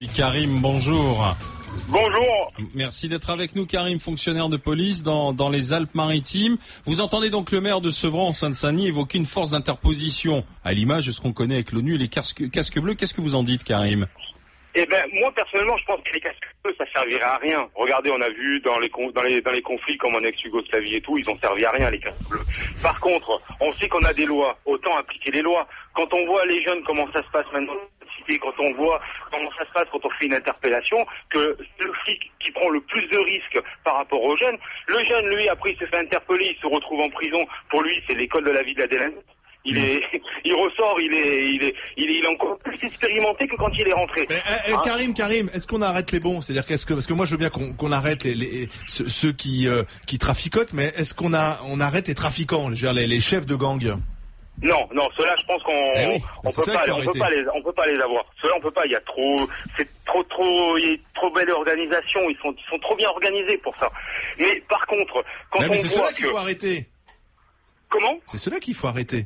Karim, bonjour. Bonjour. Merci d'être avec nous, Karim, fonctionnaire de police dans les Alpes-Maritimes. Vous entendez donc le maire de Sevran, en Seine-Saint-Denis, évoquer une force d'interposition à l'image de ce qu'on connaît avec l'ONU et les casques bleus. Qu'est-ce que vous en dites, Karim ? Eh ben, moi, personnellement, je pense que les casques bleus, ça servirait à rien. Regardez, on a vu dans les conflits comme en ex-Yougoslavie et tout, ils ont servi à rien, les casques bleus. Par contre, on sait qu'on a des lois. Autant appliquer les lois. Quand on voit les jeunes, comment ça se passe maintenant, quand on voit comment ça se passe quand on fait une interpellation, que le flic qui prend le plus de risques par rapport aux jeunes, le jeune, lui, après, il se fait interpeller, il se retrouve en prison. Pour lui, c'est l'école de la vie de la délinquance. Il ressort, il est encore plus expérimenté que quand il est rentré. Karim, est-ce qu'on arrête les bons? C'est-à-dire parce que moi je veux bien qu'on arrête ceux qui traficotent, mais est-ce qu'on arrête les trafiquants, les chefs de gang? Non, ceux-là, je pense on peut pas les avoir. Ceux-là, on peut pas. Il y a trop, il y a trop belle organisation. Ils sont trop bien organisés pour ça. Mais par contre, c'est ceux-là qu'il faut arrêter. Comment? C'est ceux-là qu'il faut arrêter.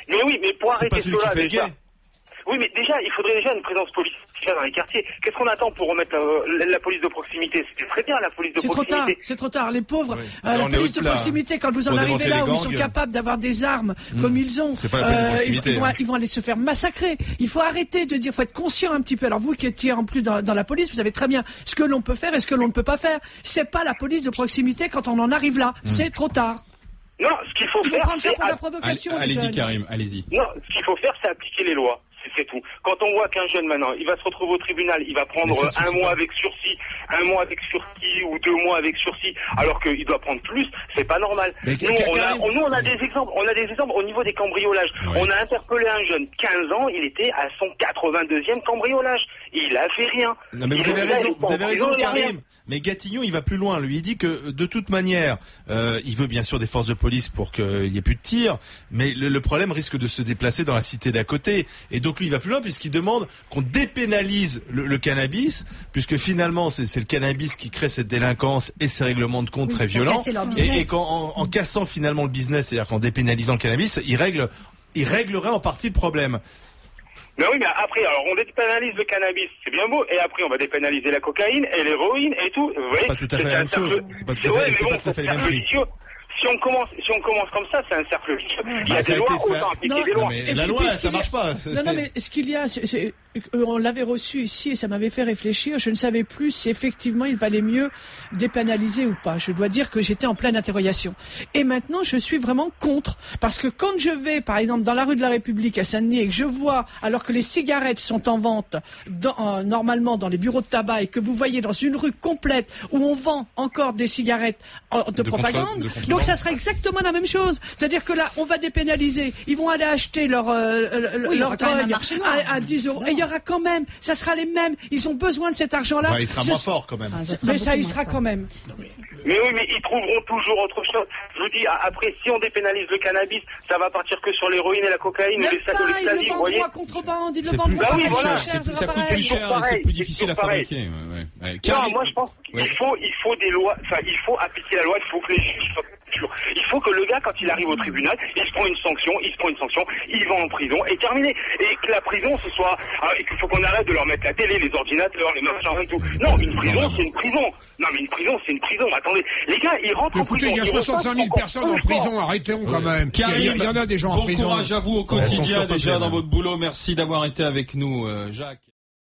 Mais oui, mais pour arrêter ceux-là, déjà. Gay. Oui, mais déjà, il faudrait déjà une présence policière dans les quartiers. Qu'est-ce qu'on attend pour remettre la police de proximité? C'était très bien, la police de proximité. C'est trop tard, les pauvres. Oui. La police de proximité, quand vous en arrivez là où ils sont capables d'avoir des armes comme ils ont, c'est pas la police de proximité, ils vont aller se faire massacrer. Il faut arrêter de dire, faut être conscient un petit peu. Alors vous qui étiez en plus dans la police, vous savez très bien ce que l'on peut faire et ce que l'on ne peut pas faire. C'est pas la police de proximité quand on en arrive là. C'est trop tard. Non, ce qu'il faut faire, prendre ça pour la provocation. Allez-y, Karim, allez-y. Non, ce qu'il faut faire, c'est appliquer les lois. C'est tout. Quand on voit qu'un jeune maintenant, il va se retrouver au tribunal, il va prendre un mois avec sursis ou 2 mois avec sursis, alors qu'il doit prendre plus, c'est pas normal. On a des exemples au niveau des cambriolages. Ouais. On a interpellé un jeune, 15 ans, il était à son 82e cambriolage. Il a fait rien. Non, mais vous avez raison, Karim. Mais Gatignon, il va plus loin. Lui, il dit que de toute manière, il veut bien sûr des forces de police pour qu'il y ait plus de tirs, mais le problème risque de se déplacer dans la cité d'à côté. Et donc lui, il va plus loin puisqu'il demande qu'on dépénalise le cannabis, puisque finalement c'est le cannabis qui crée cette délinquance et ces règlements de compte très violents. Et qu'en cassant finalement le business, c'est-à-dire qu'en dépénalisant le cannabis, il réglerait en partie le problème. Mais oui, mais après, alors on dépénalise le cannabis, c'est bien beau, et après on va dépénaliser la cocaïne et l'héroïne et tout. Vous voyez, c'est pas tout à fait la même chose. C'est pas tout à fait les mêmes prix. Si on commence comme ça, c'est un cercle vicieux. Il y a des lois, autant appliquer des lois. Mais la loi, ça marche pas. Non, mais ce qu'il y a, on l'avait reçu ici et ça m'avait fait réfléchir. Je ne savais plus si effectivement il valait mieux dépénaliser ou pas. Je dois dire que j'étais en pleine interrogation. Et maintenant, je suis vraiment contre. Parce que quand je vais, par exemple, dans la rue de la République à Saint-Denis et que je vois, alors que les cigarettes sont en vente normalement dans les bureaux de tabac et que vous voyez dans une rue complète où on vend encore des cigarettes de propagande, donc ça sera exactement la même chose. C'est-à-dire que là, on va dépénaliser. Ils vont aller acheter leur drogue à 10 €. Et il y aura quand même, ça sera les mêmes. Ils ont besoin de cet argent-là. Il sera moins fort quand même. Mais ça, il sera quand même. Mais oui, mais ils trouveront toujours autre chose. Je vous dis, après, si on dépénalise le cannabis, ça va partir que sur l'héroïne et la cocaïne ou les vous voyez. Contrebande, ils le vendent ça coûte plus cher et c'est plus difficile à fabriquer. Non, moi je pense qu'il faut des lois, il faut appliquer la loi, il faut que les juges soient sûrs. Il faut que le gars, quand il arrive au tribunal, il se prend une sanction, il va en prison et terminé. Et que la prison, ce soit, il faut qu'on arrête de leur mettre la télé, les ordinateurs, les machins et tout. Non, une prison, c'est une prison. Non, mais une prison, c'est une prison. Attendez, les gars, ils rentrent en prison. Écoutez, il y a 65 000 personnes en prison, arrêtons quand même. Il y en a des gens en prison. Bon courage à vous au quotidien déjà dans votre boulot. Merci d'avoir été avec nous, Jacques.